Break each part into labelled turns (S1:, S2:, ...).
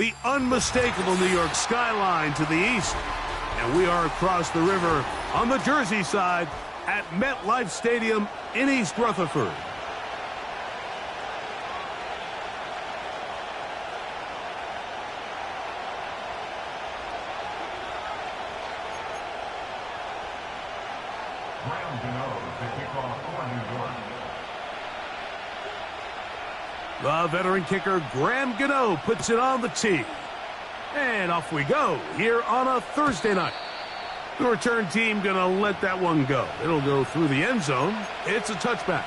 S1: the unmistakable New York skyline to the east. And we are across the river on the Jersey side at MetLife Stadium in East Rutherford. The veteran kicker, Graham Gano, puts it on the tee. And off we go here on a Thursday night. The return team going to let that one go. It'll go through the end zone. It's a touchback.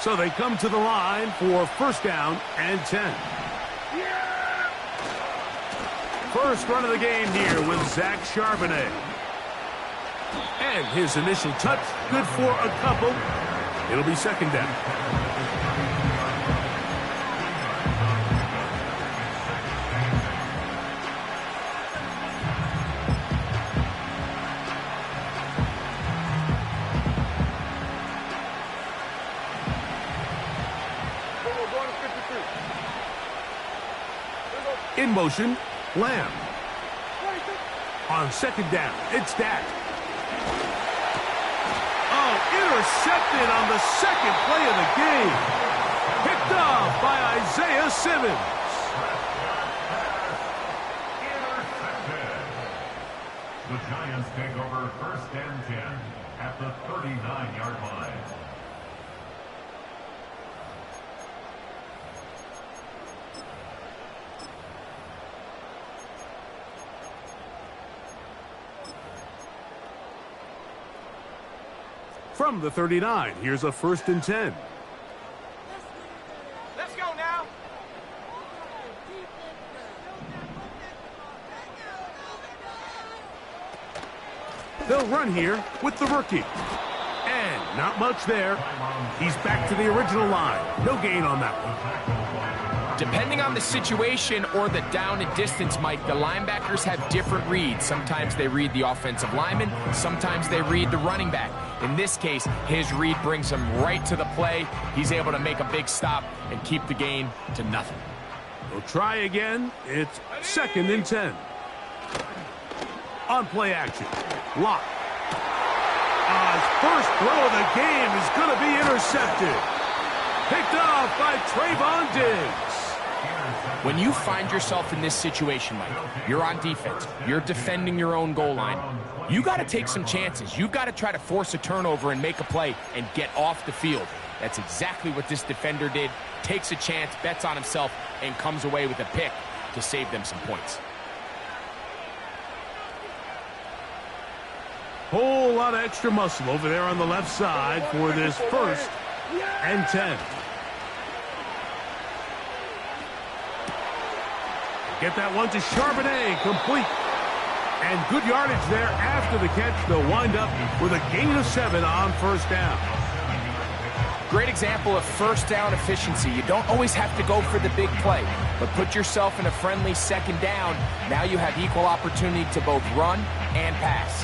S1: So they come to the line for first down and 10. First run of the game here with Zach Charbonnet. And his initial touch, good for a couple. It'll be second down. In motion, Lamb. On second down, it's Dak. Oh, intercepted on the second play of the game. Picked off by Isaiah Simmons.
S2: Intercepted. The Giants take over first and 10 at the 39-yard line.
S1: From the 39, here's a first and 10.
S3: Let's go now.
S1: They'll run here with the rookie. And not much there. He's back to the original line. No gain on that one.
S4: Depending on the situation or the down and distance, Mike, the linebackers have different reads. Sometimes they read the offensive lineman. Sometimes they read the running back. In this case, his read brings him right to the play. He's able to make a big stop and keep the gain to nothing.
S1: We'll try again. It's second and 10. On play action. Lock. His first throw of the game is going to be intercepted. Picked off by Trayvon Diggs.
S4: When you find yourself in this situation, Mike, you're on defense, you're defending your own goal line, you got to take some chances. You've got to try to force a turnover and make a play and get off the field. That's exactly what this defender did. Takes a chance, bets on himself, and comes away with a pick to save them some points.
S1: Whole lot of extra muscle over there on the left side for this first and 10. Get that one to Charbonnet, complete. And good yardage there after the catch. They'll wind up with a gain of 7 on first down.
S4: Great example of first down efficiency. You don't always have to go for the big play, but put yourself in a friendly second down. Now you have equal opportunity to both run and pass.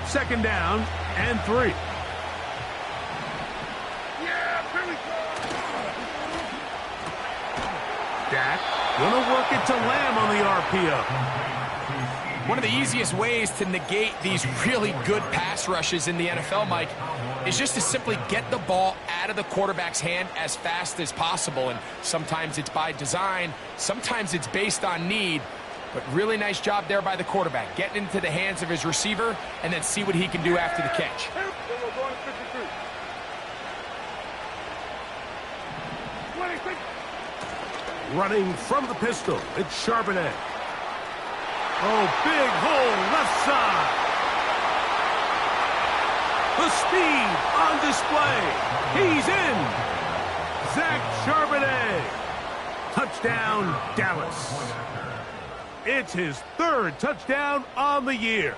S1: Second down and 3. Dak gonna work it to Lamb on the RPO.
S4: One of the easiest ways to negate these really good pass rushes in the NFL, Mike, is just to simply get the ball out of the quarterback's hand as fast as possible. And sometimes it's by design, sometimes it's based on need. But really nice job there by the quarterback, getting into the hands of his receiver and then see what he can do after the catch.
S1: Running from the pistol, it's Charbonnet. Oh, big hole left side. The speed on display. He's in. Zach Charbonnet. Touchdown, Dallas. It's his 3rd touchdown on the year.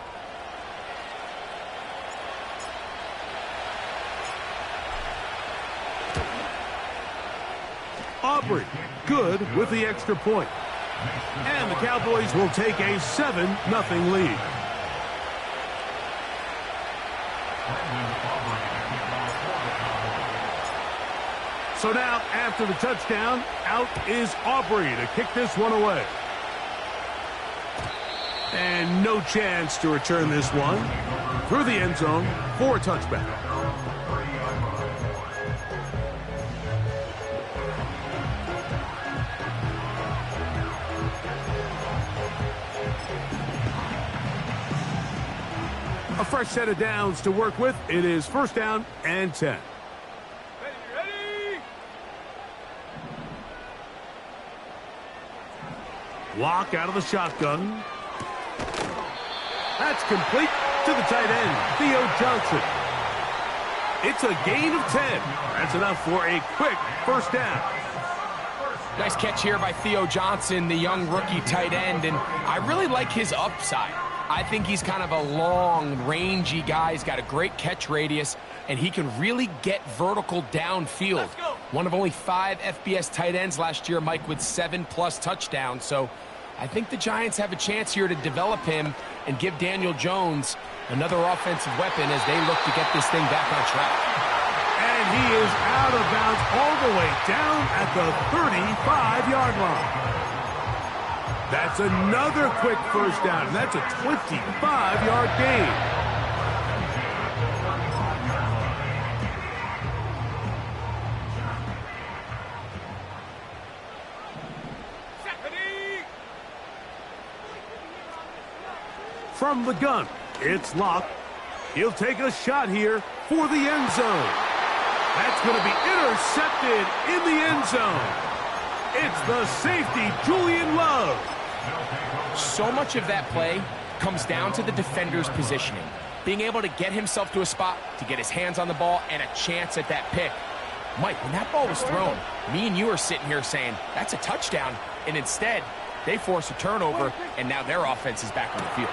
S1: Aubrey. Good with the extra point. And the Cowboys will take a 7-0 lead. So now, after the touchdown, out is Aubrey to kick this one away. And no chance to return this one through the end zone for a touchback. A fresh set of downs to work with. It is 1st down and 10. Lock out of the shotgun. That's complete to the tight end, Theo Johnson. It's a gain of 10. That's enough for a quick 1st down.
S4: Nice catch here by Theo Johnson, the young rookie tight end, and I really like his upside. I think he's kind of a long, rangy guy. He's got a great catch radius, and he can really get vertical downfield. One of only 5 FBS tight ends last year, Mike, with 7+ touchdowns. So I think the Giants have a chance here to develop him and give Daniel Jones another offensive weapon as they look to get this thing back on track.
S1: And he is out of bounds all the way down at the 35-yard line. That's another quick 1st down. That's a 25-yard gain. From the gun, it's Locke. He'll take a shot here for the end zone. That's going to be intercepted in the end zone. It's the safety, Julian Love.
S4: So much of that play comes down to the defender's positioning. Being able to get himself to a spot, to get his hands on the ball, and a chance at that pick. Mike, when that ball was thrown, me and you are sitting here saying, that's a touchdown. And instead, they force a turnover, and now their offense is back on the field.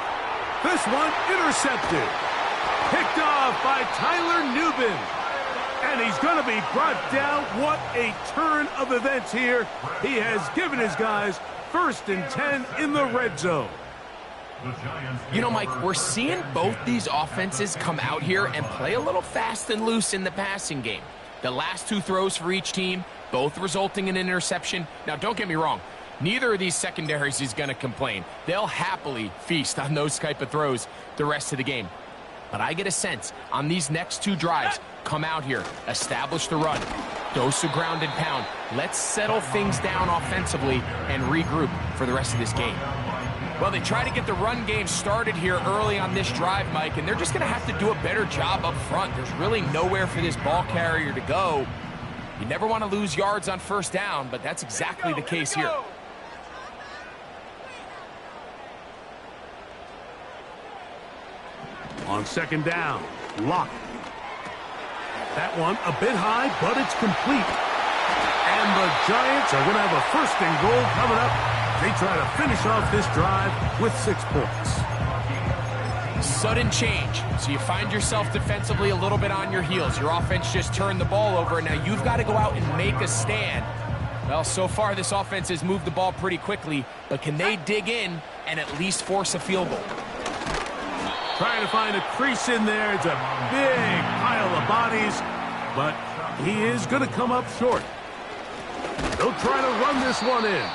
S1: This one intercepted. Picked off by Tyler Nubin. And he's going to be brought down. What a turn of events here. He has given his guys 1st and 10 in the red zone.
S4: You know, Mike, we're seeing both these offenses come out here and play a little fast and loose in the passing game. The last 2 throws for each team, both resulting in an interception. Now, don't get me wrong. Neither of these secondaries is going to complain. They'll happily feast on those type of throws the rest of the game. But I get a sense on these next 2 drives, come out here, establish the run, dose of ground and pound. Let's settle things down offensively and regroup for the rest of this game. Well, they try to get the run game started here early on this drive, Mike, and they're just going to have to do a better job up front. There's really nowhere for this ball carrier to go. You never want to lose yards on 1st down, but that's exactly the case here.
S1: On 2nd down, Locke. That one a bit high, but it's complete. And the Giants are going to have a 1st and goal coming up. They try to finish off this drive with 6 points.
S4: Sudden change. So you find yourself defensively a little bit on your heels. Your offense just turned the ball over, and now you've got to go out and make a stand. Well, so far this offense has moved the ball pretty quickly, but can they dig in and at least force a field goal?
S1: Trying to find a crease in there. It's a big pile of bodies, but he is going to come up short. They'll try to run this one in.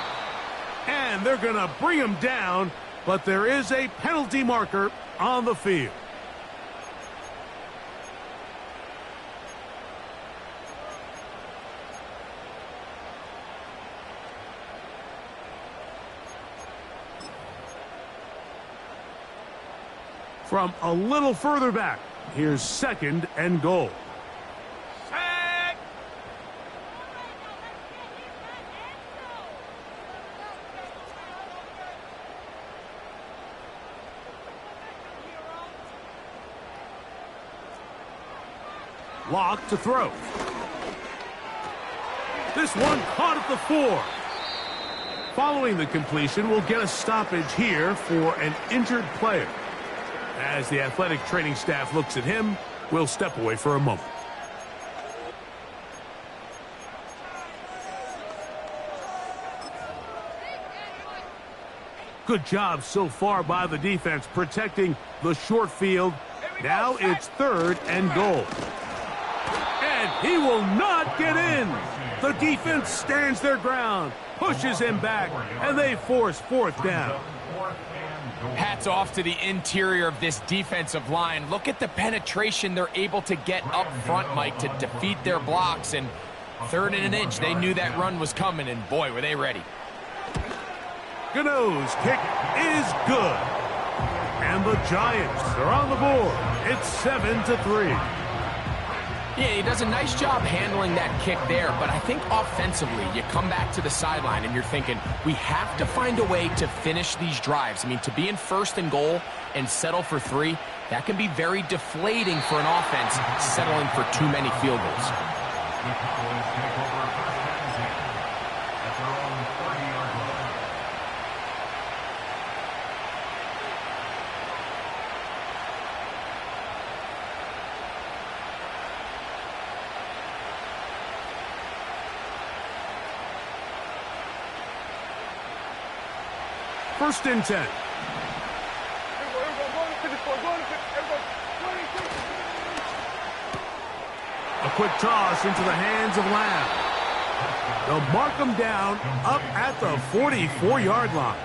S1: And they're going to bring him down, but there is a penalty marker on the field. From a little further back, here's 2nd and goal. Locke to throw. This one caught at the 4. Following the completion, we'll get a stoppage here for an injured player. As the athletic training staff looks at him, we'll step away for a moment. Good job so far by the defense protecting the short field. Now it's 3rd and goal. And he will not get in. The defense stands their ground, pushes him back, and they force 4th down.
S4: Hats off to the interior of this defensive line. Look at the penetration they're able to get up front, Mike, to defeat their blocks. And 3rd and an inch, they knew that run was coming, and boy, were they ready.
S1: Gano's kick is good. And the Giants are on the board. It's 7-3.
S4: Yeah, he does a nice job handling that kick there, but I think offensively, you come back to the sideline and you're thinking, we have to find a way to finish these drives. I mean, to be in 1st and goal and settle for 3, that can be very deflating for an offense, settling for too many field goals.
S2: The Cowboys take over 1st and 10 at their own 30-yard line.
S1: First and 10. A quick toss into the hands of Lamb. They'll mark him down up at the 44-yard line.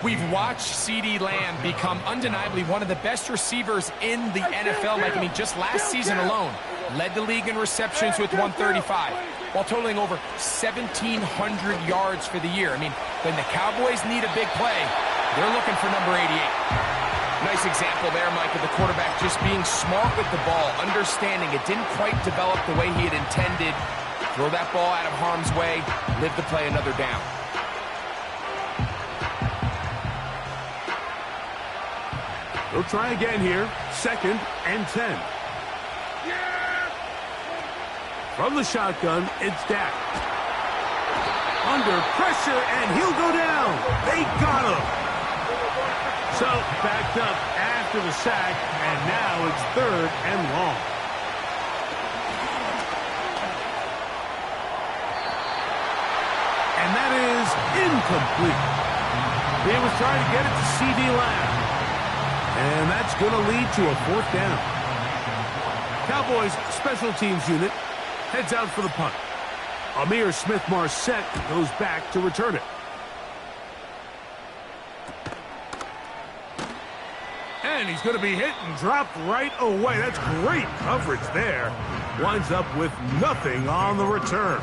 S4: We've watched CeeDee Lamb become undeniably one of the best receivers in the NFL. Like, I mean, just last season alone, led the league in receptions with 135, while totaling over 1,700 yards for the year. I mean, when the Cowboys need a big play, they're looking for number 88. Nice example there, Mike, of the quarterback just being smart with the ball, understanding it didn't quite develop the way he had intended. Throw that ball out of harm's way, live to play another down.
S1: They'll try again here. 2nd and 10. From the shotgun, it's Dak. Under pressure, and he'll go down. They got him. So, backed up after the sack, and now it's 3rd and long. And that is incomplete. He was trying to get it to CeeDee Lamb. And that's going to lead to a 4th down. Cowboys special teams unit heads out for the punt. Amir Smith-Marset goes back to return it. And he's going to be hit and dropped right away. That's great coverage there. Winds up with nothing on the return.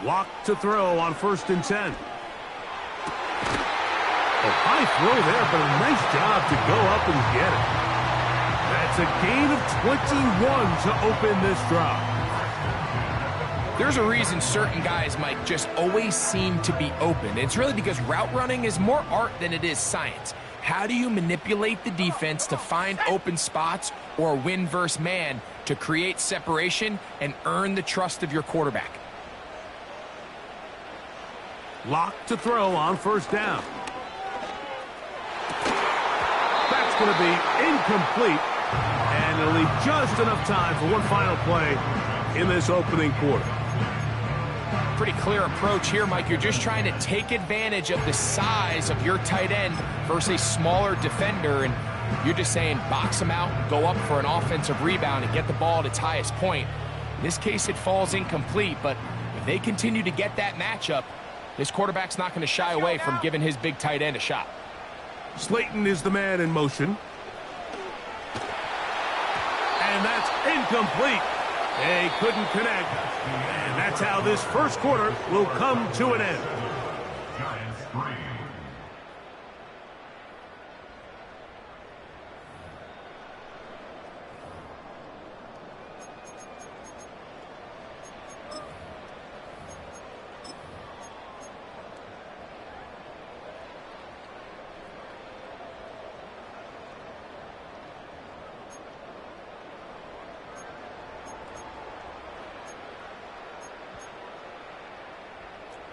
S1: Lock to throw on 1st and 10. A high throw there, but a nice job to go up and get it. That's a gain of 21 to open this drive.
S4: There's a reason certain guys, Mike, just always seem to be open. It's really because route running is more art than it is science. How do you manipulate the defense to find open spots or win versus man to create separation and earn the trust of your quarterback?
S1: Lock to throw on 1st down. That's going to be incomplete. And it'll leave just enough time for one final play in this opening quarter.
S4: Pretty clear approach here, Mike. You're just trying to take advantage of the size of your tight end versus a smaller defender. And you're just saying box him out and go up for an offensive rebound and get the ball at its highest point. In this case, it falls incomplete. But if they continue to get that matchup, this quarterback's not going to shy away from giving his big tight end a shot.
S1: Slayton is the man in motion. And that's incomplete. They couldn't connect. And that's how this first quarter will come to an end.
S2: Giants 3.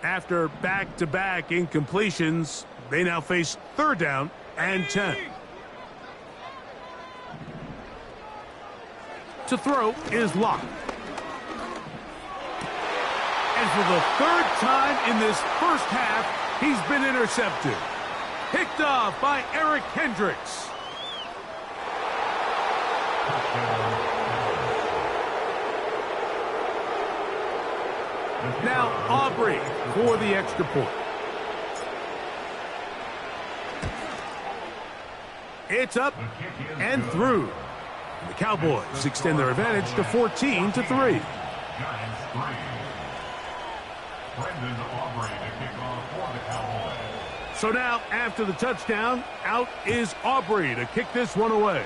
S1: After back-to-back incompletions, they now face 3rd down and 10. To throw is Locke. And for the 3rd time in this first half, he's been intercepted. Picked off by Eric Hendricks. Now Aubrey for the extra point. It's up and through. The Cowboys extend their advantage to 14-3. So now, after the touchdown, out is Aubrey to kick this one away.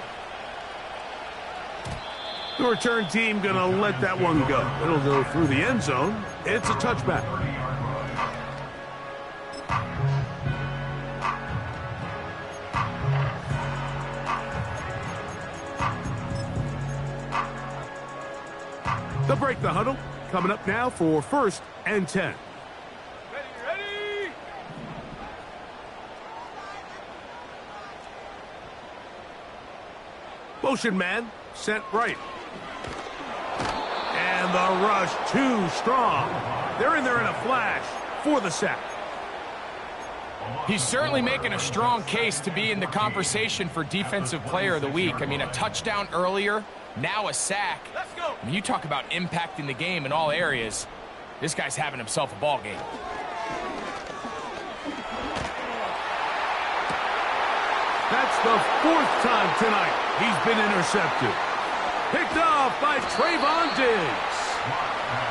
S1: The return team going to let that one go. It'll go through the end zone. It's a touchback. They'll break the huddle. Coming up now for 1st and 10.
S3: Ready.
S1: Motion man, sent right. And the rush too strong. They're in there in a flash for the sack.
S4: He's certainly making a strong case to be in the conversation for Defensive Player of the Week. I mean, a touchdown earlier, now a sack.
S3: Let's go.
S4: I mean, you talk about impacting the game in all areas. This guy's having himself a ball game.
S1: That's the 4th time tonight he's been intercepted. Picked off by Trayvon Diggs.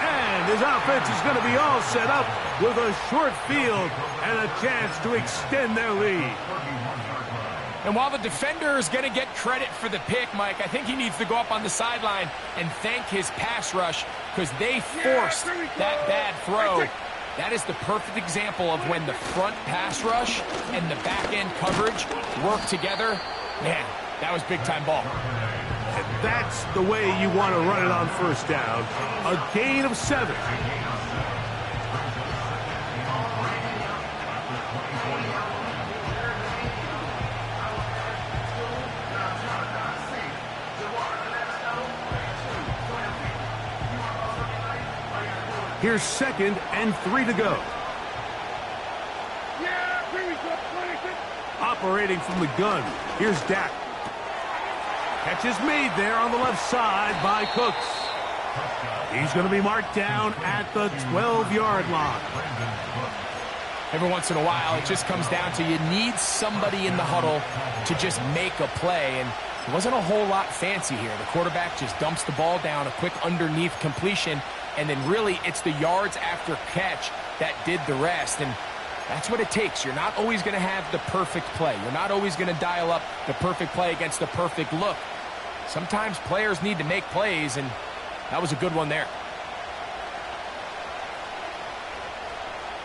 S1: And his offense is going to be all set up with a short field and a chance to extend their lead.
S4: And while the defender is going to get credit for the pick, Mike, I think he needs to go up on the sideline and thank his pass rush because they forced that bad throw. That is the perfect example of when the front pass rush and the back-end coverage work together. Man, that was big-time ball.
S1: And that's the way you want to run it on 1st down. A gain of 7. Here's 2nd and 3 to go. Operating from the gun. Here's Dak. Catch is made there on the left side by Cooks. He's going to be marked down at the 12-yard line.
S4: Every once in a while, it just comes down to you need somebody in the huddle to just make a play. And it wasn't a whole lot fancy here. The quarterback just dumps the ball down, a quick underneath completion, and then really it's the yards after catch that did the rest. And that's what it takes. You're not always going to have the perfect play. You're not always going to dial up the perfect play against the perfect look. Sometimes players need to make plays, and that was a good one there.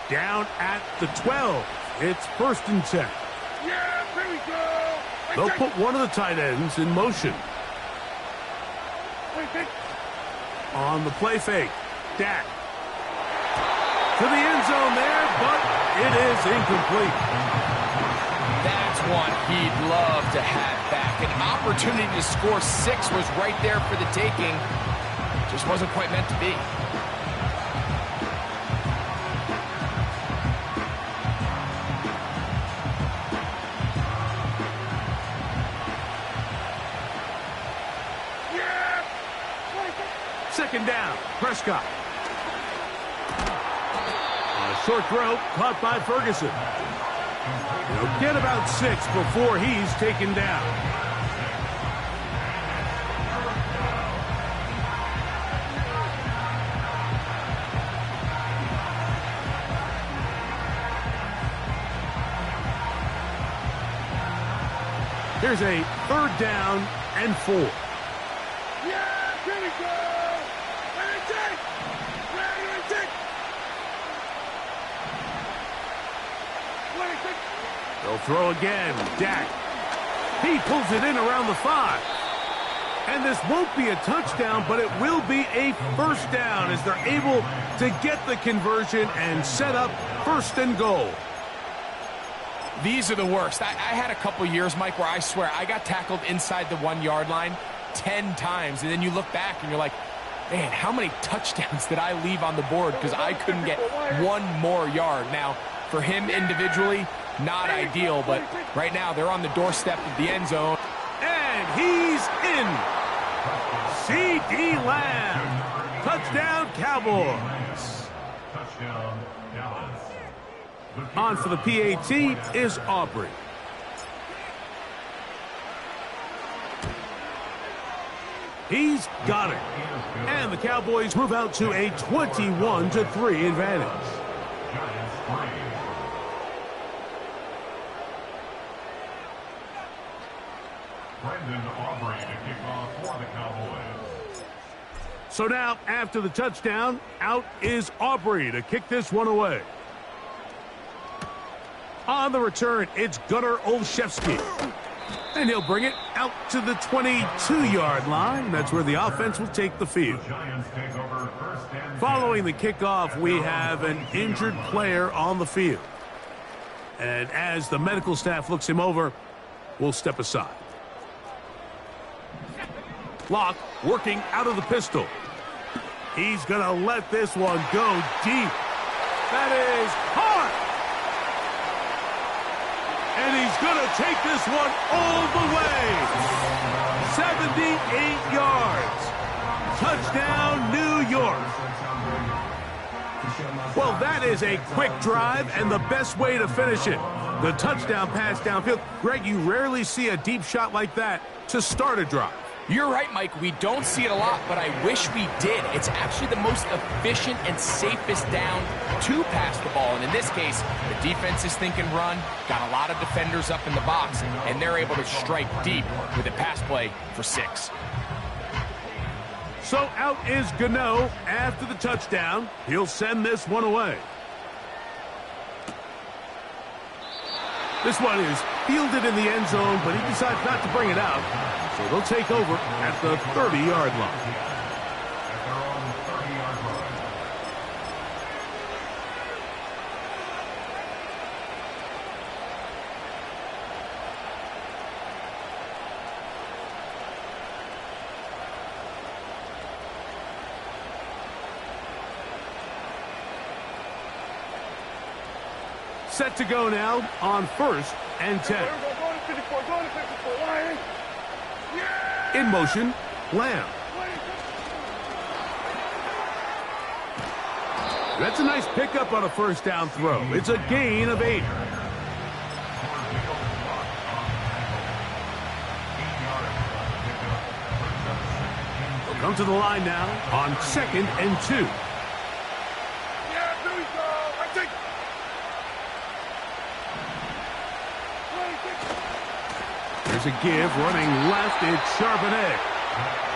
S1: Down at the 12. It's 1st and 10.
S3: Yeah, here we go.
S1: They'll put one of the tight ends in motion. On the play fake, Dak. To the end zone there, but it is incomplete.
S4: That's one he'd love to have back. An opportunity to score 6 was right there for the taking. Just wasn't quite meant to be.
S1: Second down, Prescott. A short throw caught by Ferguson. He'll get about 6 before he's taken down. Here's a 3rd down and 4.
S3: Yeah, here we go.
S1: They'll throw again. Dak. He pulls it in around the 5. And this won't be a touchdown, but it will be a first down as they're able to get the conversion and set up first and goal.
S4: These are the worst. I had a couple years, Mike, where I swear I got tackled inside the 1-yard line 10 times. And then you look back and you're like, man, how many touchdowns did I leave on the board because I couldn't get one more yard? Now, for him individually, not ideal, but right now they're on the doorstep of the end zone.
S1: And he's in. C.D. Lamb. Touchdown, Cowboys.
S2: Touchdown, Dallas.
S1: On for the PAT is Aubrey. He's got it. And the Cowboys move out to a 21-3 advantage.
S2: Giants 3. Brendan Aubrey to kick off for the Cowboys.
S1: So now, after the touchdown, out is Aubrey to kick this one away. On the return, it's Gunnar Olszewski. And he'll bring it out to the 22-yard line. That's where the offense will take the field.
S2: Giants take over first and
S1: Following the kickoff, we have an injured player on the field. And as the medical staff looks him over, we'll step aside. Locke working out of the pistol. He's going to let this one go deep. That is hard. And he's going to take this one all the way. 78 yards. Touchdown, New York. Well, that is a quick drive and the best way to finish it. The touchdown pass downfield. Greg, you rarely see a deep shot like that to start a drive.
S4: You're right, Mike. We don't see it a lot, but I wish we did. It's actually the most efficient and safest down to pass the ball. And in this case, the defense is thinking run, got a lot of defenders up in the box, and they're able to strike deep with a pass play for 6.
S1: So out is Gano after the touchdown. He'll send this one away. This one is fielded in the end zone, but he decides not to bring it out. So they'll take over at the 30-yard line.
S2: at their own 30-yard line.
S1: Set to go now on 1st and 10.
S3: Go to 54, go to 54, Lion. Yeah!
S1: In motion, Lamb. That's a nice pickup on a first down throw. It's a gain of 8. They'll come to the line now on 2nd and 2.
S3: Yeah, here we go. I think.
S1: There's a give running left. It's Charbonnet.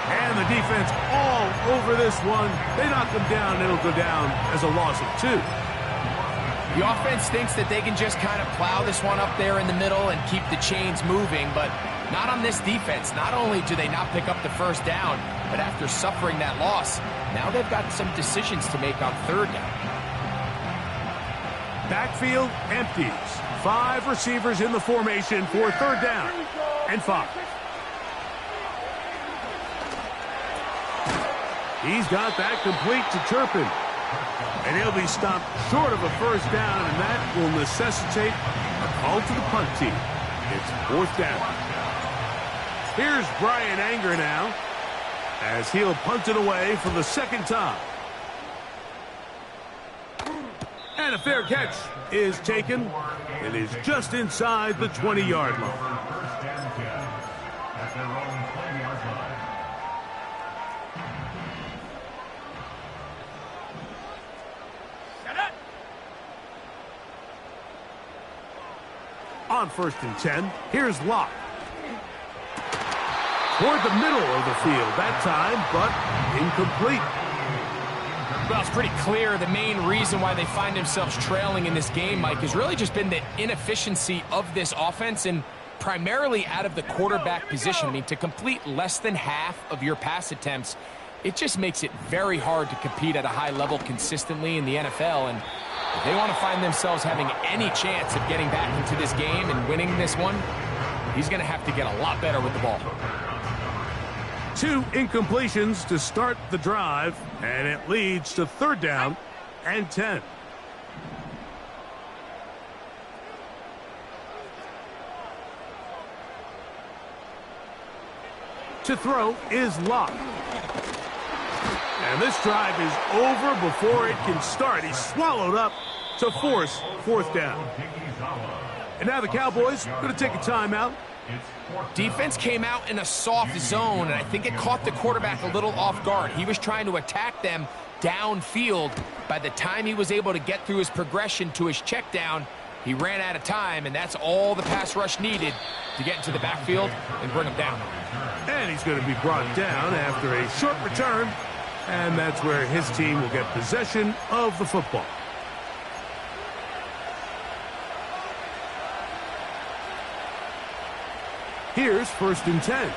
S1: And the defense all over this one. They knock him down, and it'll go down as a loss of 2.
S4: The offense thinks that they can just kind of plow this one up there in the middle and keep the chains moving, but not on this defense. Not only do they not pick up the first down, but after suffering that loss, now they've got some decisions to make on 3rd down.
S1: Backfield empties. 5 receivers in the formation for 3rd down and 5. He's got that complete to Turpin. And he'll be stopped short of a first down, and that will necessitate a call to the punt team. It's 4th down. Here's Brian Anger now as he'll punt it away for the 2nd time. And a fair catch is taken. It is just inside the 20-yard line.
S2: First and 10 at their own 20-yard line.
S1: On 1st and 10, here's Locke. Toward the middle of the field that time, but incomplete.
S4: Well, it's pretty clear the main reason why they find themselves trailing in this game, Mike, has really just been the inefficiency of this offense. And primarily out of the quarterback position. I mean, to complete less than half of your pass attempts, it just makes it very hard to compete at a high level consistently in the NFL. And if they want to find themselves having any chance of getting back into this game and winning this one, he's going to have to get a lot better with the ball.
S1: 2 incompletions to start the drive, and it leads to 3rd down and 10. To throw is Locke. And this drive is over before it can start. He's swallowed up to force 4th down. And now the Cowboys going to take a timeout.
S4: Defense came out in a soft zone, and I think it caught the quarterback a little off guard. He was trying to attack them downfield. By the time he was able to get through his progression to his check down, he ran out of time, and that's all the pass rush needed to get into the backfield and bring him down.
S1: And he's going to be brought down after a short return, and that's where his team will get possession of the football. Here's 1st and 10.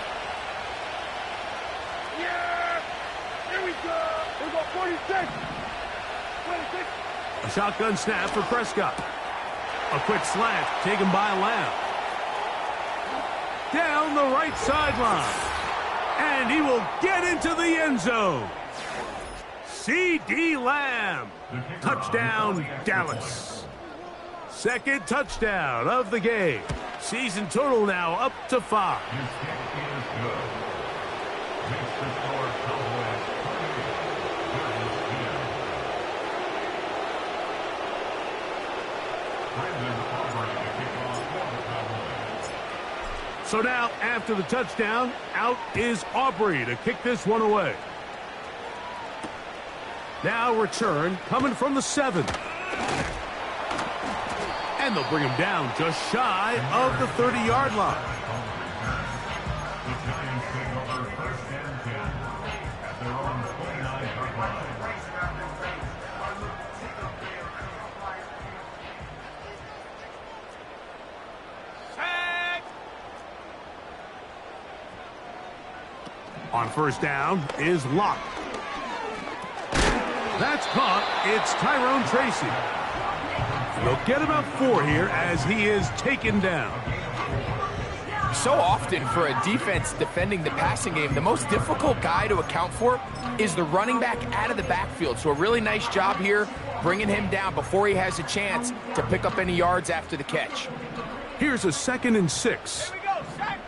S3: Yeah! Here we go! We got 46! 26!
S1: A shotgun snap for Prescott. A quick slant taken by Lamb. Down the right sideline. And he will get into the end zone. C.D. Lamb. Touchdown, Dallas. 2nd touchdown of the game. Season total now up to 5. So now, after the touchdown, out is Aubrey to kick this one away. Now return coming from the 7. And they'll bring him down just shy of the 30-yard line.
S2: The Giants take over 1st and 10 at their own 29-yard line.
S1: On 1st down is Locke. That's caught. It's Tyrone Tracy. They'll get about 4 here as he is taken down.
S4: So often for a defense defending the passing game, the most difficult guy to account for is the running back out of the backfield. So a really nice job here bringing him down before he has a chance to pick up any yards after the catch.
S1: Here's a 2nd and 6.
S3: Here we go, sack!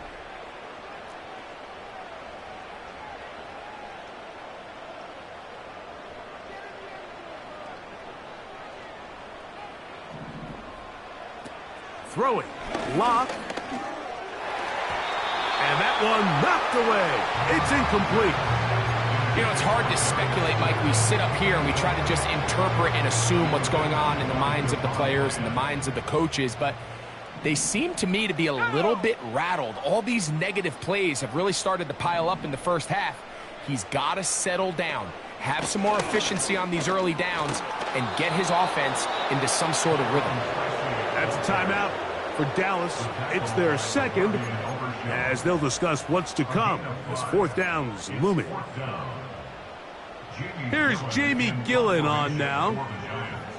S1: Throwing. Locke. And that one knocked away. It's incomplete.
S4: You know, it's hard to speculate, Mike. We sit up here and we try to just interpret and assume what's going on in the minds of the players and the minds of the coaches, but they seem to me to be a little bit rattled. All these negative plays have really started to pile up in the first half. He's got to settle down, have some more efficiency on these early downs, and get his offense into some sort of rhythm.
S1: That's a timeout for Dallas. It's their 2nd, as they'll discuss what's to come as 4th down is looming. Here's Jamie Gillen on now,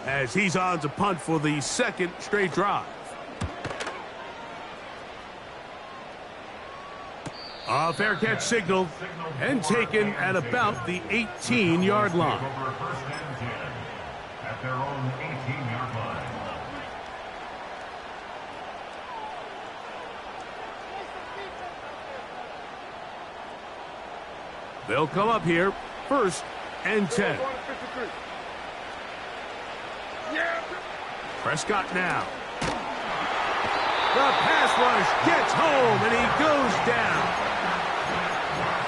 S1: as he's on to punt for the 2nd straight drive. A fair catch signal and taken at about the 18-yard line.
S2: At their own 18-yard line.
S1: They'll come up here 1st and 10.
S3: Yeah!
S1: Prescott now. The pass rush gets home, and he goes down.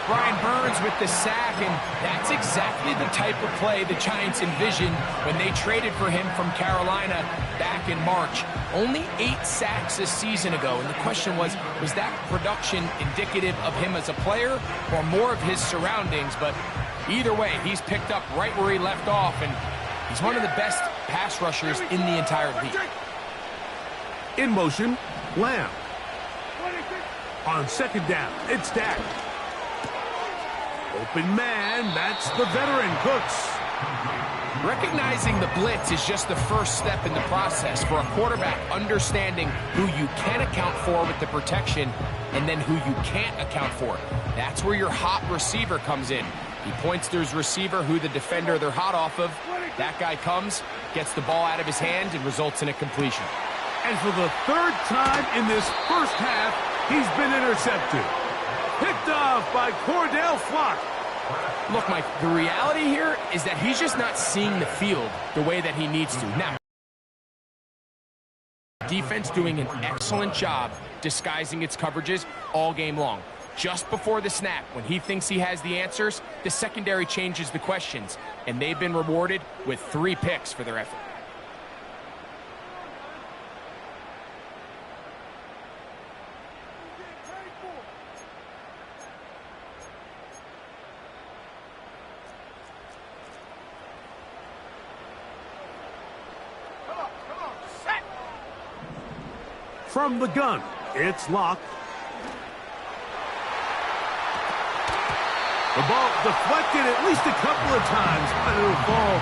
S4: Brian Burns with the sack, and that's exactly the type of play the Giants envisioned when they traded for him from Carolina back in March. Only 8 sacks a season ago, and the question was that production indicative of him as a player or more of his surroundings? But either way, he's picked up right where he left off, and he's one of the best pass rushers in the entire league.
S1: In motion, Lamb. On second down, it's Dak. Open man, that's the veteran, Cooks.
S4: Recognizing the blitz is just the first step in the process for a quarterback, understanding who you can account for with the protection and then who you can't account for. That's where your hot receiver comes in. He points to his receiver, who the defender they're hot off of. That guy comes, gets the ball out of his hand, and results in a completion.
S1: And for the third time in this first half, he's been intercepted. Picked off by Cordell Flock.
S4: Look, Mike, the reality here is that he's just not seeing the field the way that he needs to. Now, defense doing an excellent job disguising its coverages all game long. Just before the snap, when he thinks he has the answers, the secondary changes the questions, and they've been rewarded with 3 picks for their effort.
S1: From the gun, it's Locke. The ball deflected at least a couple of times, but it'll fall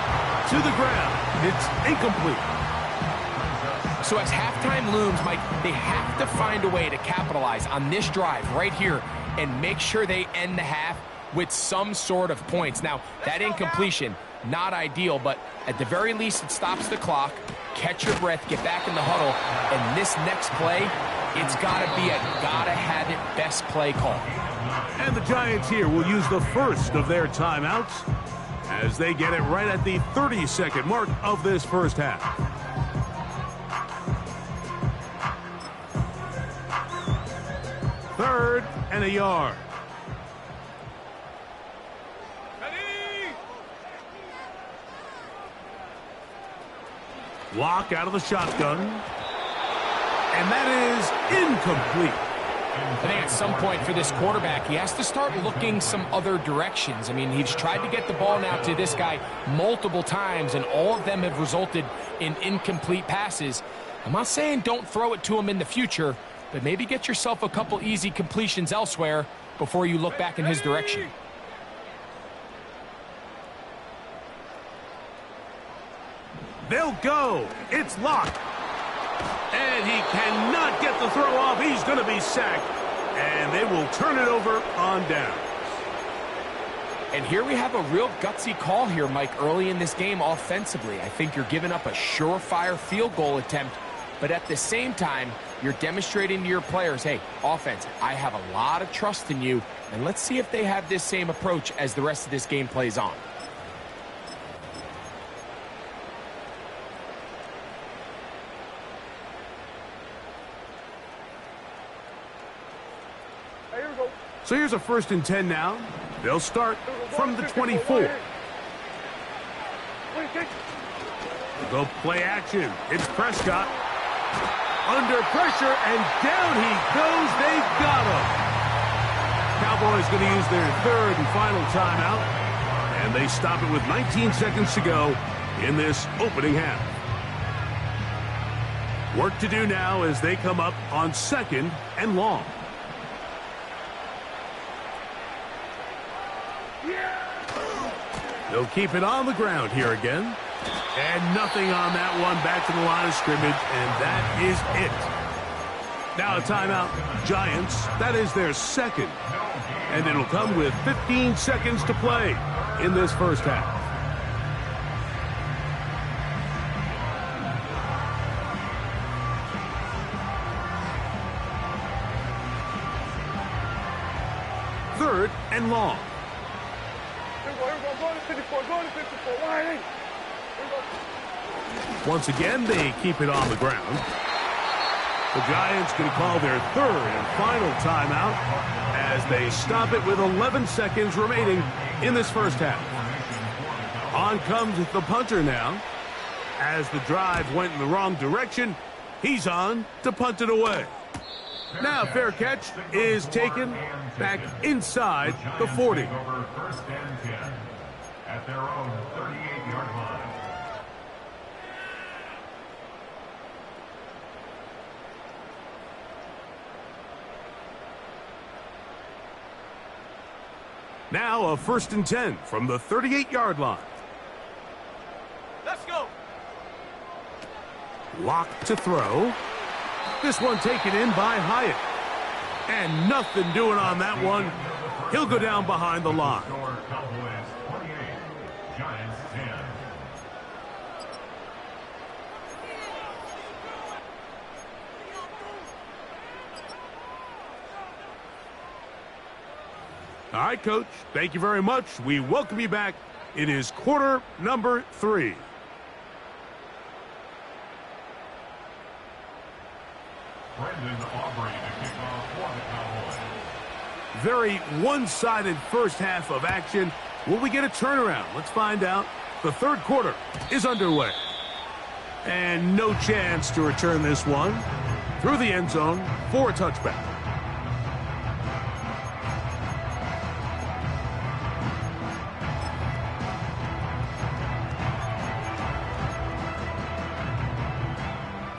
S1: to the ground. It's incomplete.
S4: So as halftime looms, Mike, they have to find a way to capitalize on this drive right here and make sure they end the half with some sort of points. Now, that incompletion, not ideal, but at the very least, it stops the clock. Catch your breath, get back in the huddle, and this next play, it's got to be a gotta-have-it best play call.
S1: And the Giants here will use the first of their timeouts as they get it right at the 30-second mark of this first half. Third and a yard. Lock out of the shotgun. And that is incomplete.
S4: I think at some point for this quarterback, he has to start looking some other directions. I mean, he's tried to get the ball now to this guy multiple times, and all of them have resulted in incomplete passes. I'm not saying don't throw it to him in the future, but maybe get yourself a couple easy completions elsewhere before you look back in his direction.
S1: They'll go. It's Locke. And he cannot get the throw off. He's going to be sacked. And they will turn it over on down.
S4: And here we have a real gutsy call here, Mike, early in this game offensively. I think you're giving up a surefire field goal attempt, but at the same time, you're demonstrating to your players, hey, offense, I have a lot of trust in you, and let's see if they have this same approach as the rest of this game plays on.
S1: So here's a 1st and 10 now. They'll start from the 24. Go play action. It's Prescott. Under pressure, and down he goes. They've got him. Cowboys going to use their 3rd and final timeout. And they stop it with 19 seconds to go in this opening half. Work to do now as they come up on 2nd and long. They'll keep it on the ground here again. And nothing on that one. Back to the line of scrimmage, and that is it. Now a timeout. Giants, that is their 2nd. And it'll come with 15 seconds to play in this first half. Third and long. Once again, they keep it on the ground. The Giants going to call their 3rd and final timeout as they stop it with 11 seconds remaining in this first half. On comes the punter now. As the drive went in the wrong direction, he's on to punt it away. Now fair catch is taken back inside the 40.
S2: First and 10 at their own 38-yard line.
S1: Now a 1st and 10 from the 38-yard line.
S3: Let's go.
S1: Lock to throw. This one taken in by Hyatt. And nothing doing on that one. He'll go down behind the line.
S2: Score Cowboys 28, Giants 10.
S1: All right, Coach. Thank you very much. We welcome you back. It is quarter number 3.
S2: Brendan Aubrey to kick off for the Cowboys.
S1: Very one-sided first half of action. Will we get a turnaround? Let's find out. The third quarter is underway. And no chance to return this one through the end zone for a touchback.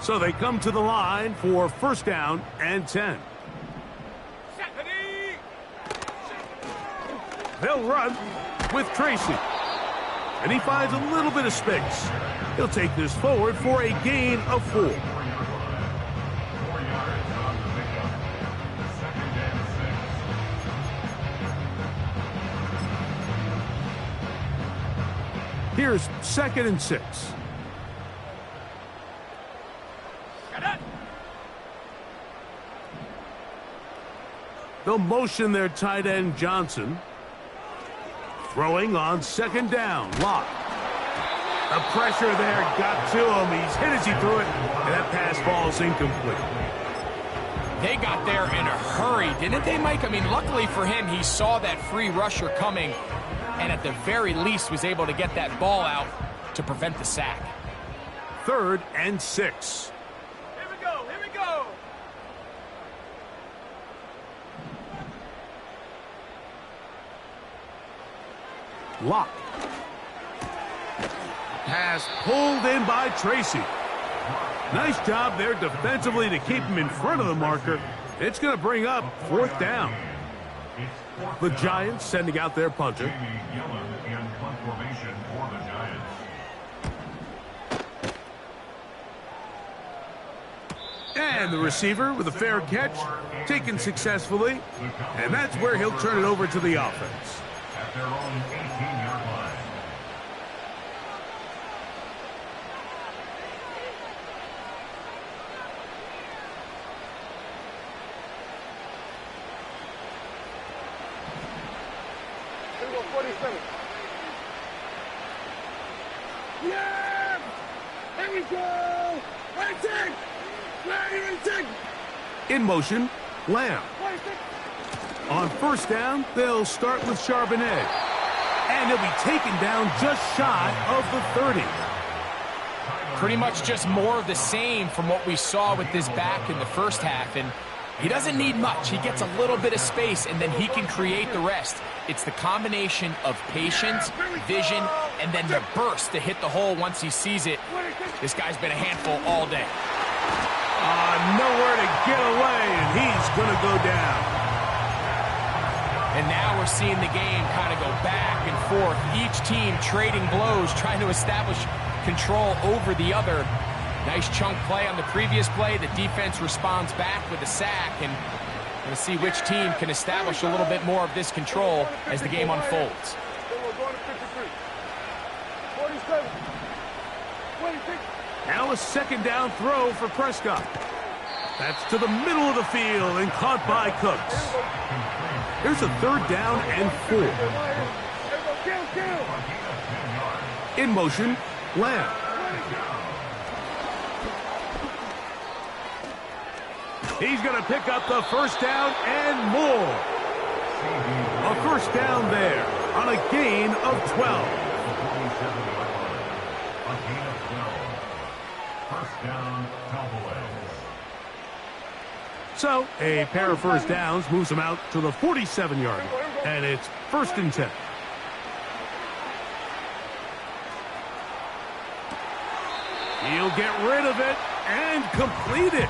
S1: So they come to the line for 1st down and 10. They'll run with Tracy. And he finds a little bit of space. He'll take this forward for a gain of 4.
S2: 4 yards on the pickup. 2nd and 6.
S1: Here's 2nd and 6. They'll motion their tight end Johnson. Throwing on 2nd down. Lock. The pressure there got to him. He's hit as he threw it, and that pass falls incomplete.
S4: They got there in a hurry, didn't they, Mike? I mean, luckily for him, he saw that free rusher coming, and at the very least was able to get that ball out to prevent the sack.
S1: 3rd and 6.
S3: Here we go. Here we go.
S1: Lock. Pass pulled in by Tracy. Nice job there defensively to keep him in front of the marker. It's going to bring up 4th down. The Giants sending out their punter.
S2: Jamie Gillen in punt formation for the Giants.
S1: And the receiver with a fair catch, taken successfully. And that's where he'll turn it over to the offense.
S2: At their own 18-yard line.
S3: Here we go, 47. Yeah! Here we go! Take! Take!
S1: In motion, Lamb.
S3: 26.
S1: On 1st down, they'll start with Charbonnet. And he'll be taken down just shy of the 30.
S4: Pretty much just more of the same from what we saw with this back in the first half. And he doesn't need much. He gets a little bit of space, and then he can create the rest. It's the combination of patience, vision, and then the burst to hit the hole once he sees it. This guy's been a handful all day.
S1: Nowhere to get away, and he's going to go down.
S4: And now we're seeing the game kind of go back and forth. Each team trading blows, trying to establish control over the other. Nice chunk play on the previous play. The defense responds back with a sack, and we're going to see which team can establish a little bit more of this control as the game unfolds.
S3: Then we're going to 53. 47. 26.
S1: Now a 2nd down throw for Prescott. That's to the middle of the field and caught by Cooks. Here's a 3rd down and 4. In motion, Lamb. He's going to pick up the 1st down and more. A 1st down there on a gain of 12.
S2: A gain of 12. 1st down, Cowboys.
S1: So, a pair of 1st downs moves them out to the 47-yard line, and it's 1st and 10. He'll get rid of it and complete it.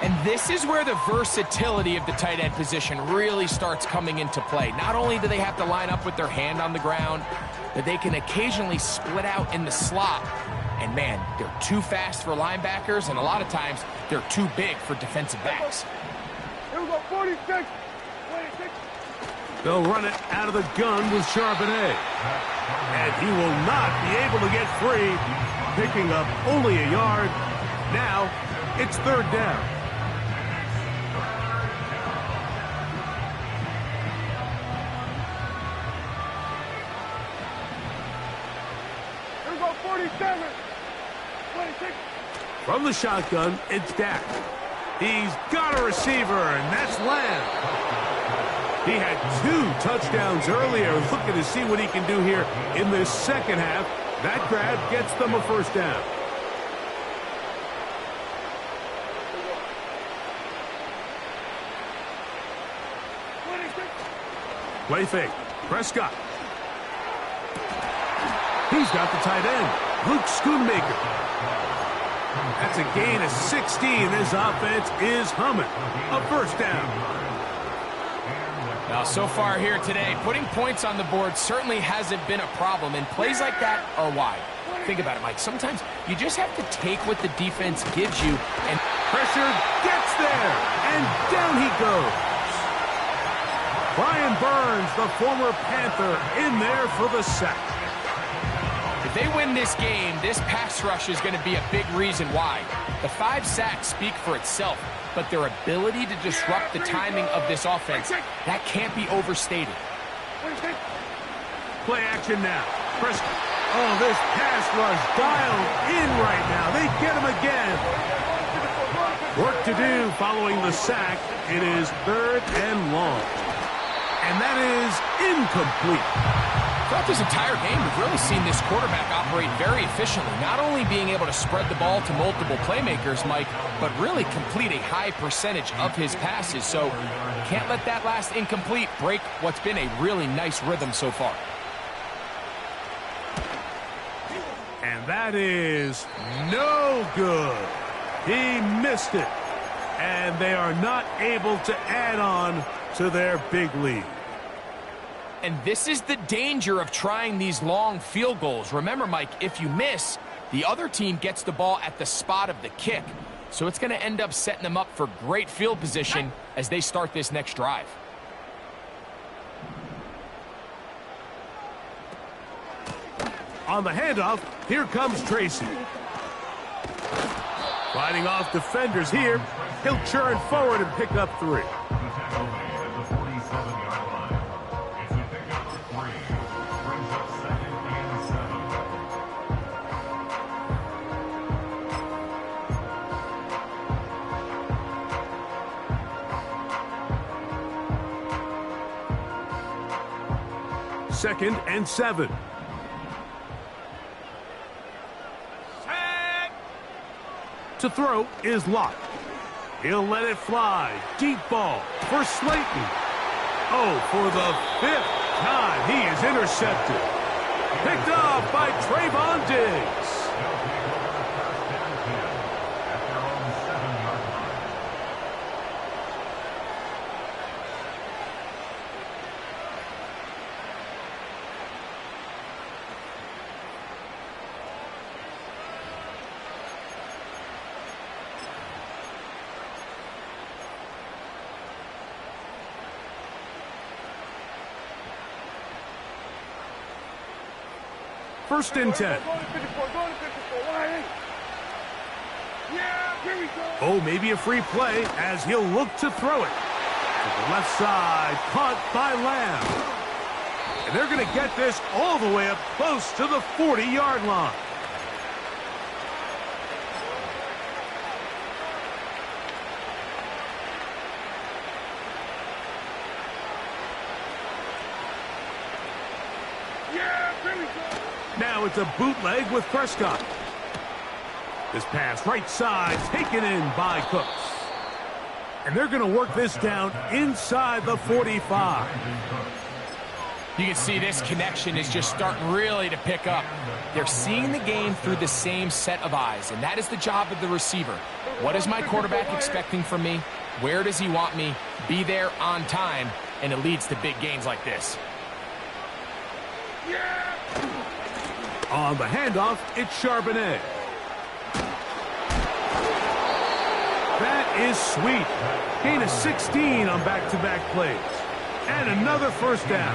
S4: And this is where the versatility of the tight end position really starts coming into play. Not only do they have to line up with their hand on the ground, but they can occasionally split out in the slot. And man, they're too fast for linebackers, and a lot of times they're too big for defensive backs.
S3: Here we go, 46. 26.
S1: They'll run it out of the gun with Charbonnet. And he will not be able to get free, picking up only a yard. Now, it's third down.
S3: Here we go, 47. 26.
S1: From the shotgun, it's Dak. He's got a receiver, and that's Lamb. He had 2 touchdowns earlier, looking to see what he can do here in this second half. That grab gets them a first down. Play fake. Prescott. He's got the tight end, Luke Schoonmaker. That's a gain of 16. This offense is humming. A first down.
S4: Now, so far here today, putting points on the board certainly hasn't been a problem, and plays like that are why. Think about it, Mike. Sometimes you just have to take what the defense gives you, and
S1: pressure gets there, and down he goes. Brian Burns, the former Panther, in there for the sack.
S4: If they win this game, this pass rush is going to be a big reason why. The 5 sacks speak for itself, but their ability to disrupt the timing of this offense, that can't be overstated.
S1: Play action now. Oh, this pass rush dialed in right now. They get him again. Work to do following the sack. It is third and long. And that is incomplete.
S4: Throughout this entire game, we've really seen this quarterback operate very efficiently, not only being able to spread the ball to multiple playmakers, Mike, but really complete a high percentage of his passes. So can't let that last incomplete break what's been a really nice rhythm so far.
S1: And that is no good. He missed it. And they are not able to add on to their big lead.
S4: And this is the danger of trying these long field goals. Remember, Mike, if you miss, the other team gets the ball at the spot of the kick. So it's going to end up setting them up for great field position as they start this next drive.
S1: On the handoff, here comes Tracy. Fighting off defenders here. He'll churn forward and pick up 3. Second and 7. To throw is Locke. He'll let it fly. Deep ball for Slayton. Oh, for the 5th time, he is intercepted. Picked off by Trayvon Diggs. First and 10. Oh, maybe a free play as he'll look to throw it. To the left side, caught by Lamb. And they're going to get this all the way up close to the 40-yard line. Now it's a bootleg with Prescott. This pass right side taken in by Cooks. And they're going to work this down inside the 45.
S4: You can see this connection is just starting really to pick up. They're seeing the game through the same set of eyes, and that is the job of the receiver. What is my quarterback expecting from me? Where does he want me? Be there on time, and it leads to big gains like this.
S1: On the handoff, it's Charbonnet. That is sweet. Gain of 16 on back-to-back plays. And another first down.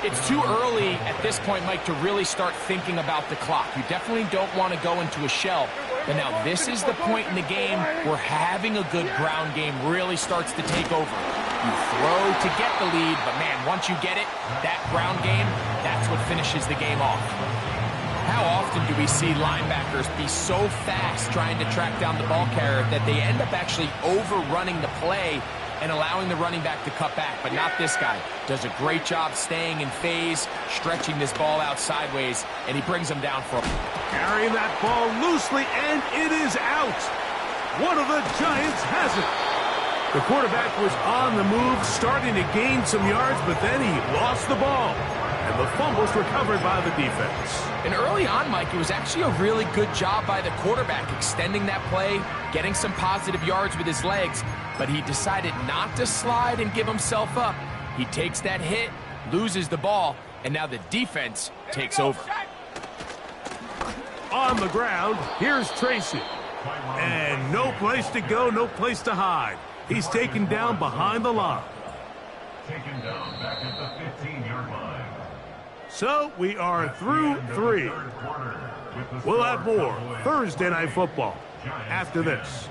S4: It's too early at this point, Mike, to really start thinking about the clock. You definitely don't want to go into a shell. But now this is the point in the game where having a good ground game really starts to take over. You throw to get the lead, but man, once you get it, that ground game, that's what finishes the game off. How often do we see linebackers be so fast trying to track down the ball carrier that they end up actually overrunning the play and allowing the running back to cut back? But not this guy. Does a great job staying in phase, stretching this ball out sideways, and he brings him down for
S1: carrying that ball loosely, and it is out. One of the Giants has it. The quarterback was on the move, starting to gain some yards, but then he lost the ball. And the fumble's recovered by the defense.
S4: And early on, Mike, it was actually a really good job by the quarterback extending that play, getting some positive yards with his legs, but he decided not to slide and give himself up. He takes that hit, loses the ball, and now the defense takes over.
S1: On the ground, here's Tracy. And no place to go, no place to hide. He's taken down behind the line.
S2: Taken down back at the 15-yard line.
S1: So we are through three. We'll have more Thursday Night Football after this.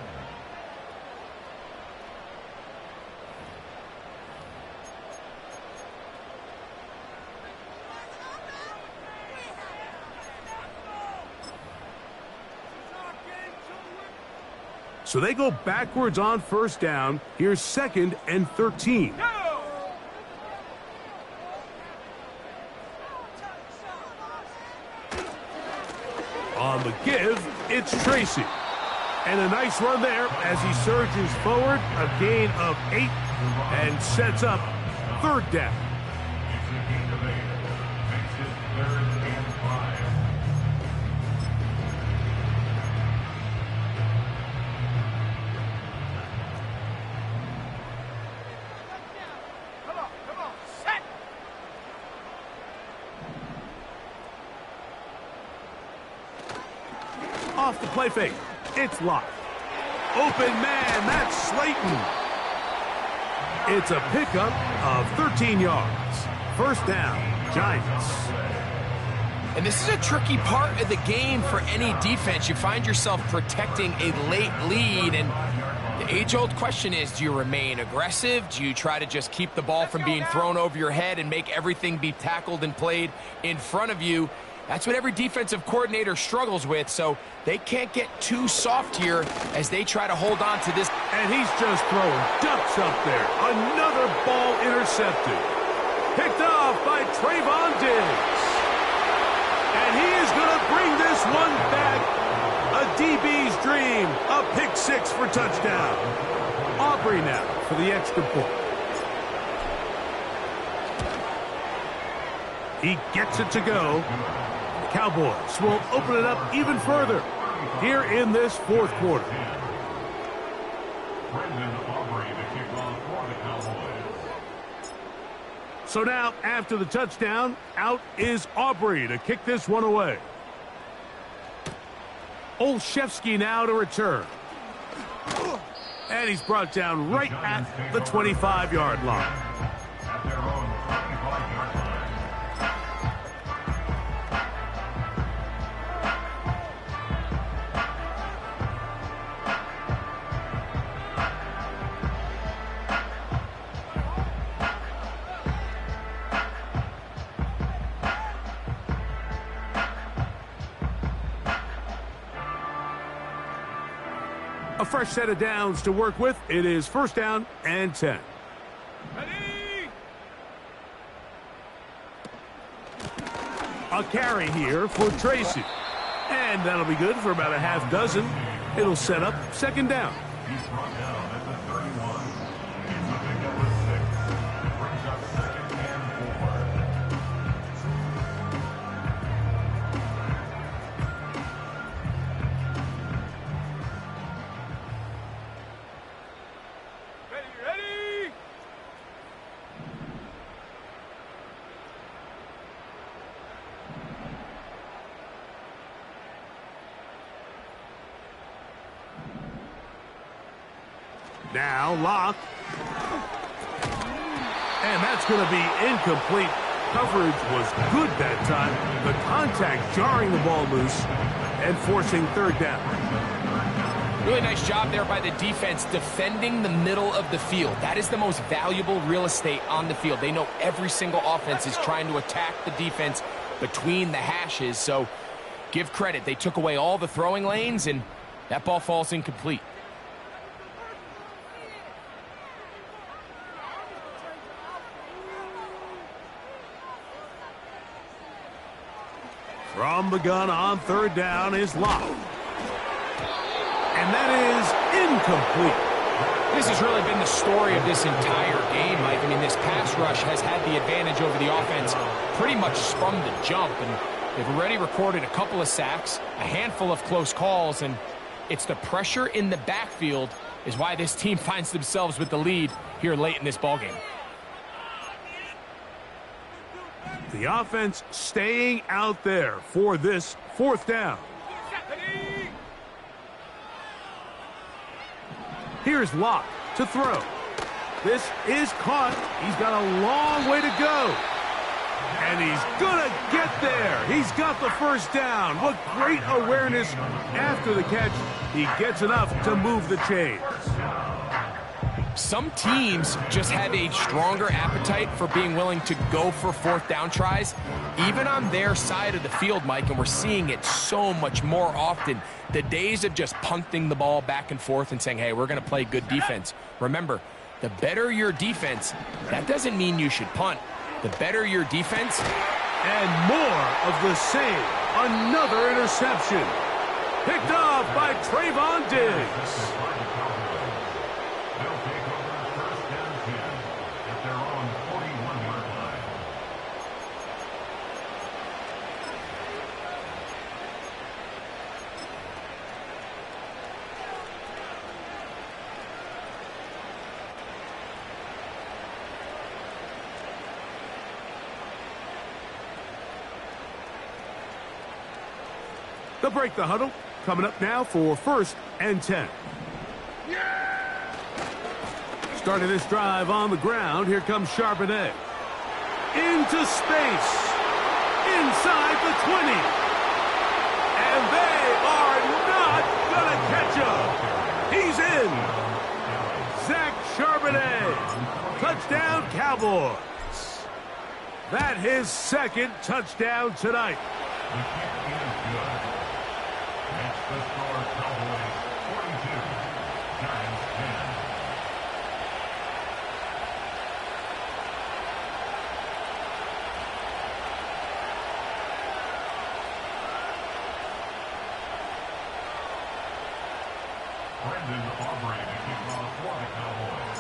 S1: So they go backwards on first down. Here's 2nd and 13. On the give, it's Tracy. And a nice run there as he surges forward. A gain of 8 and sets up 3rd down.
S2: It's a gain of 8. Makes it 3rd and 5.
S3: Come on, set!
S1: Off the play fake. It's locked. Open man, that's Slayton. It's a pickup of 13 yards. First down, Giants.
S4: And this is a tricky part of the game for any defense. You find yourself protecting a late lead, and the age-old question is, do you remain aggressive? Do you try to just keep the ball from being thrown over your head and make everything be tackled and played in front of you? That's what every defensive coordinator struggles with, so they can't get too soft here as they try to hold on to this.
S1: And he's just throwing ducks up there. Another ball intercepted. Picked off by Trayvon Diggs. And he is going to bring this one back. A DB's dream. A pick 6 for touchdown. Aubrey now for the extra point. He gets it to go. The Cowboys will open it up even further here in this 4th quarter.
S2: Brendan Aubrey to kick off for the Cowboys.
S1: So now, after the touchdown, out is Aubrey to kick this one away. Olszewski now to return. And he's brought down right at the 25-yard line.
S2: At their own 25-yard line.
S1: A fresh set of downs to work with. It is 1st down and 10.
S3: Ready?
S1: A carry here for Tracy. And that'll be good for about a half dozen. It'll set up 2nd down.
S2: He's brought down at the 31. It's a big number 6. Brings up 2nd and 4.
S1: Now Locke. And that's going to be incomplete. Coverage was good that time. The contact jarring the ball loose and forcing third down.
S4: Really nice job there by the defense defending the middle of the field. That is the most valuable real estate on the field. They know every single offense is trying to attack the defense between the hashes. So give credit. They took away all the throwing lanes, and that ball falls incomplete.
S1: From the gun on third down is Locke. And that is incomplete.
S4: This has really been the story of this entire game, Mike. I mean, this pass rush has had the advantage over the offense pretty much from the jump. And they've already recorded a couple of sacks, a handful of close calls, and it's the pressure in the backfield is why this team finds themselves with the lead here late in this ballgame.
S1: The offense staying out there for this fourth down. Here's Locke to throw. This is caught. He's got a long way to go. And he's going to get there. He's got the first down. What great awareness after the catch. He gets enough to move the chains.
S4: Some teams just have a stronger appetite for being willing to go for fourth down tries, even on their side of the field, Mike, and we're seeing it so much more often. The days of just punting the ball back and forth and saying, hey, we're going to play good defense. Remember, the better your defense, that doesn't mean you should punt. The better your defense.
S1: And more of the same. Another interception. Picked off by Trayvon Diggs. They'll break the huddle. Coming up now for 1st and 10. Starting this drive on the ground. Here comes Charbonnet. Into space. Inside the 20. And they are not going to catch him. He's in. Zach Charbonnet. Touchdown, Cowboys. That his second touchdown tonight.
S2: The score, Cowboys 42, Giants 10. Brendan Aubrey to kick off for the Cowboys.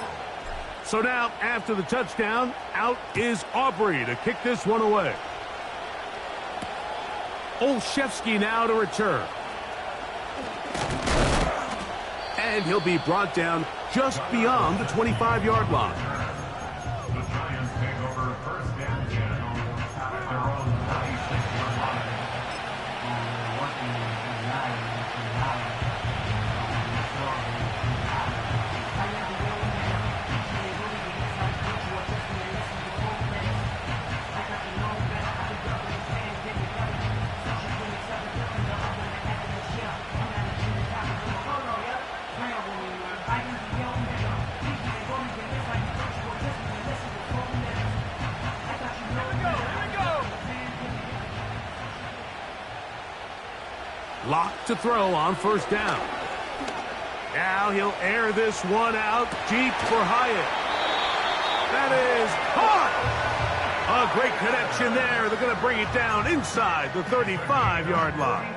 S1: So now, after the touchdown, out is Aubrey to kick this one away. Olszewski now to return. And he'll be brought down just beyond the 25-yard line.
S2: The Giants take over 1st and 10 at their own 26-yard line.
S1: Locke to throw on 1st down. Now he'll air this one out deep for Hyatt. That is caught. A great connection there. They're going to bring it down inside the 35-yard line.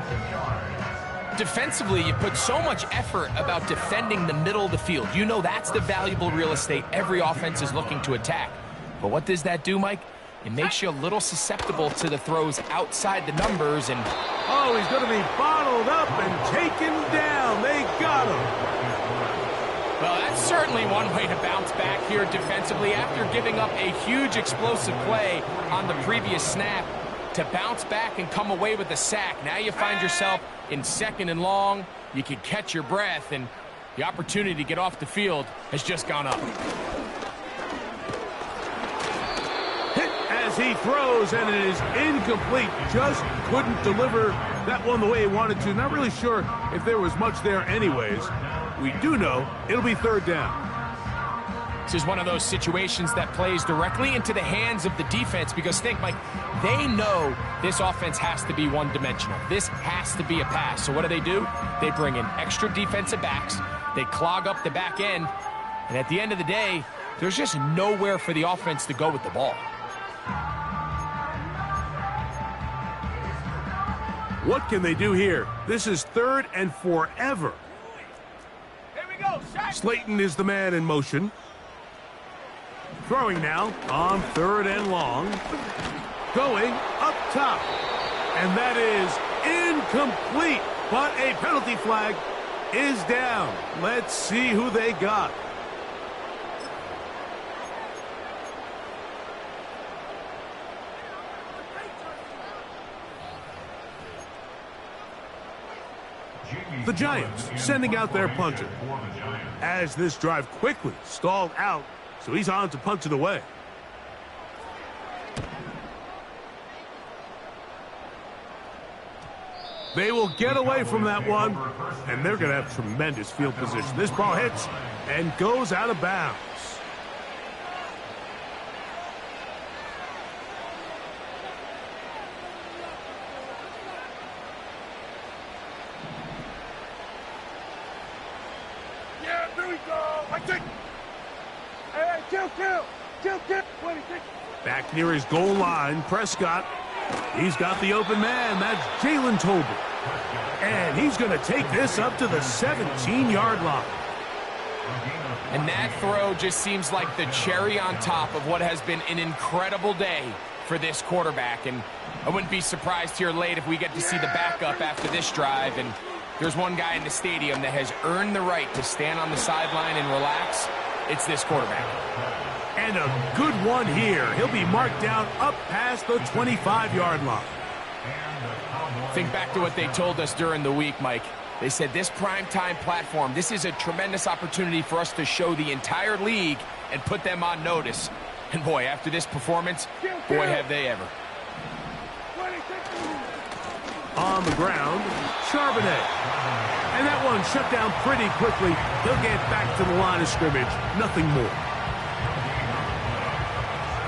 S4: Defensively, you put so much effort about defending the middle of the field. You know that's the valuable real estate every offense is looking to attack. But what does that do, Mike? It makes you a little susceptible to the throws outside the numbers. And
S1: oh, he's going to be bottled up and taken down. They got him.
S4: Well, that's certainly one way to bounce back here defensively after giving up a huge explosive play on the previous snap. To bounce back and come away with a sack. Now you find yourself in 2nd and long. You can catch your breath, and the opportunity to get off the field has just gone up.
S1: Hit as he throws, and it is incomplete. Just couldn't deliver that one the way he wanted to. Not really sure if there was much there anyways. We do know it'll be third down.
S4: This is one of those situations that plays directly into the hands of the defense because think, Mike, they know this offense has to be one-dimensional. This has to be a pass. So what do? They bring in extra defensive backs. They clog up the back end. And at the end of the day, there's just nowhere for the offense to go with the ball.
S1: What can they do here? This is third and forever.
S3: Here we go, Shaq.
S1: Slayton is the man in motion. Throwing now on third and long. Going up top. And that is incomplete. But a penalty flag is down. Let's see who they got. The Giants sending out their punter. As this drive quickly stalled out, so he's on to punch it away. They will get away from that one, and they're going to have tremendous field position. This ball hits and goes out of bounds.
S3: Yeah, here we go. I take. Hey, kill. 26.
S1: Back near his goal line, Prescott. He's got the open man. That's Jalen Tolbert. And he's going to take this up to the 17-yard line.
S4: And that throw just seems like the cherry on top of what has been an incredible day for this quarterback. And I wouldn't be surprised here late if we get to see the backup after this drive. And there's one guy in the stadium that has earned the right to stand on the sideline and relax. It's this quarterback.
S1: And a good one here. He'll be marked down up past the 25-yard line.
S4: Think back to what they told us during the week, Mike. They said this primetime platform, this is a tremendous opportunity for us to show the entire league and put them on notice. And boy, after this performance, boy, have they ever.
S1: On the ground, Charbonnet. And that one shut down pretty quickly. He'll get back to the line of scrimmage. Nothing more.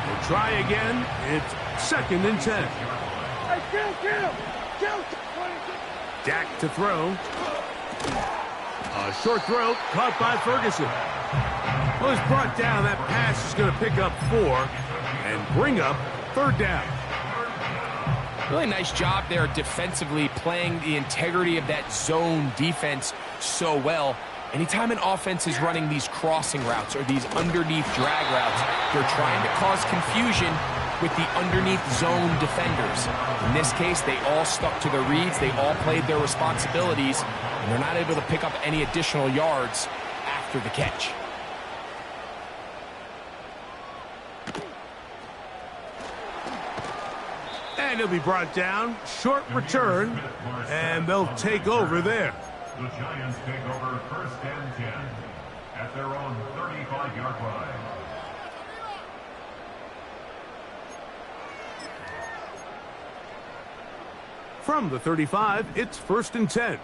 S1: We'll try again. It's second and 10.
S3: Hey, kill.
S1: Dak to throw. A short throw caught by Ferguson. Well, it's brought down. That pass is going to pick up 4 and bring up third down.
S4: Really nice job there defensively, playing the integrity of that zone defense so well. Anytime an offense is running these crossing routes or these underneath drag routes, they're trying to cause confusion with the underneath zone defenders. In this case, they all stuck to their reads. They all played their responsibilities, and they're not able to pick up any additional yards after the catch.
S1: And he'll be brought down. Short return, and they'll take over there.
S2: The Giants take over first and 10 at their own 35-yard line.
S1: From the 35, it's first and 10.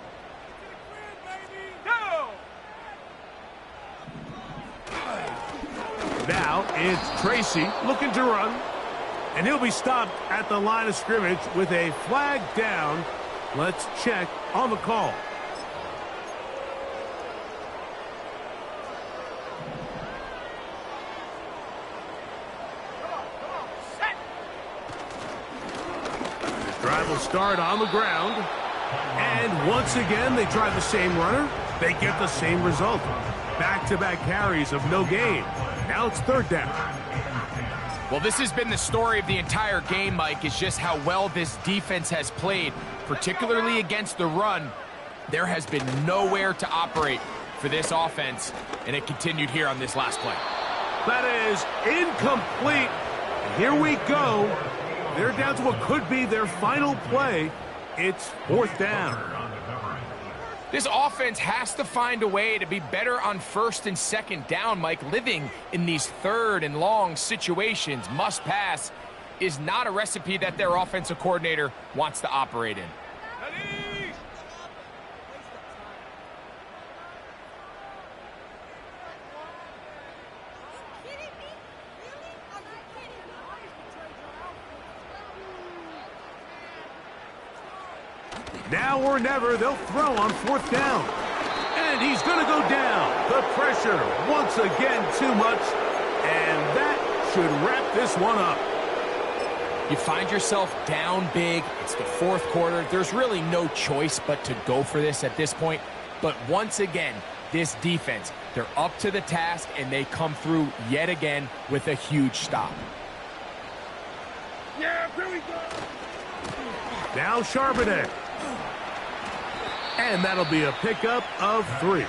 S1: Now it's Tracy looking to run. And he'll be stopped at the line of scrimmage with a flag down. Let's check on the call. This drive will start on the ground. And once again, they try the same runner. They get the same result. Back-to-back carries of no gain. Now it's third down.
S4: Well, this has been the story of the entire game, Mike, is just how well this defense has played, particularly against the run. There has been nowhere to operate for this offense, and it continued here on this last play.
S1: That is incomplete. Here we go. They're down to what could be their final play. It's fourth down.
S4: This offense has to find a way to be better on first and second down, Mike. Living in these third and long situations, must pass, is not a recipe that their offensive coordinator wants to operate in.
S1: Now or never, they'll throw on fourth down. And he's going to go down. The pressure, once again, too much. And that should wrap this one up.
S4: You find yourself down big. It's the fourth quarter. There's really no choice but to go for this at this point. But once again, this defense, they're up to the task, and they come through yet again with a huge stop.
S3: Yeah, here we go.
S1: Now Charbonnet. And that'll be a pickup of 3.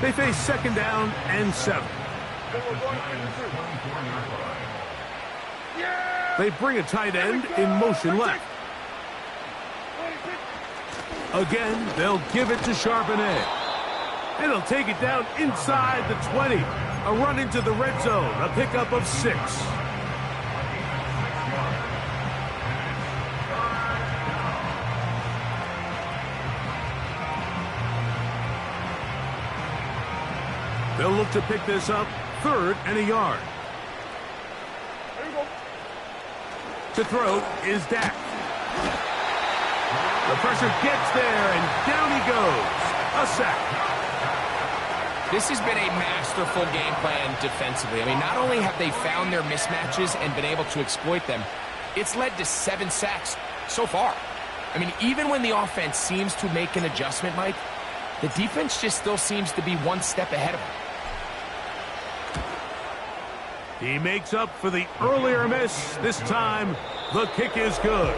S1: They face second down and 7. They bring a tight end in motion left. Again, they'll give it to Charbonnet. And he'll take it down inside the 20. A run into the red zone, a pickup of 6. They'll look to pick this up, 3rd and a yard. To throw is Dak. The pressure gets there, and down he goes. A sack.
S4: This has been a masterful game plan defensively. I mean, not only have they found their mismatches and been able to exploit them, it's led to 7 sacks so far. I mean, even when the offense seems to make an adjustment, Mike, the defense just still seems to be one step ahead of them.
S1: He makes up for the earlier miss. This time, the kick is good.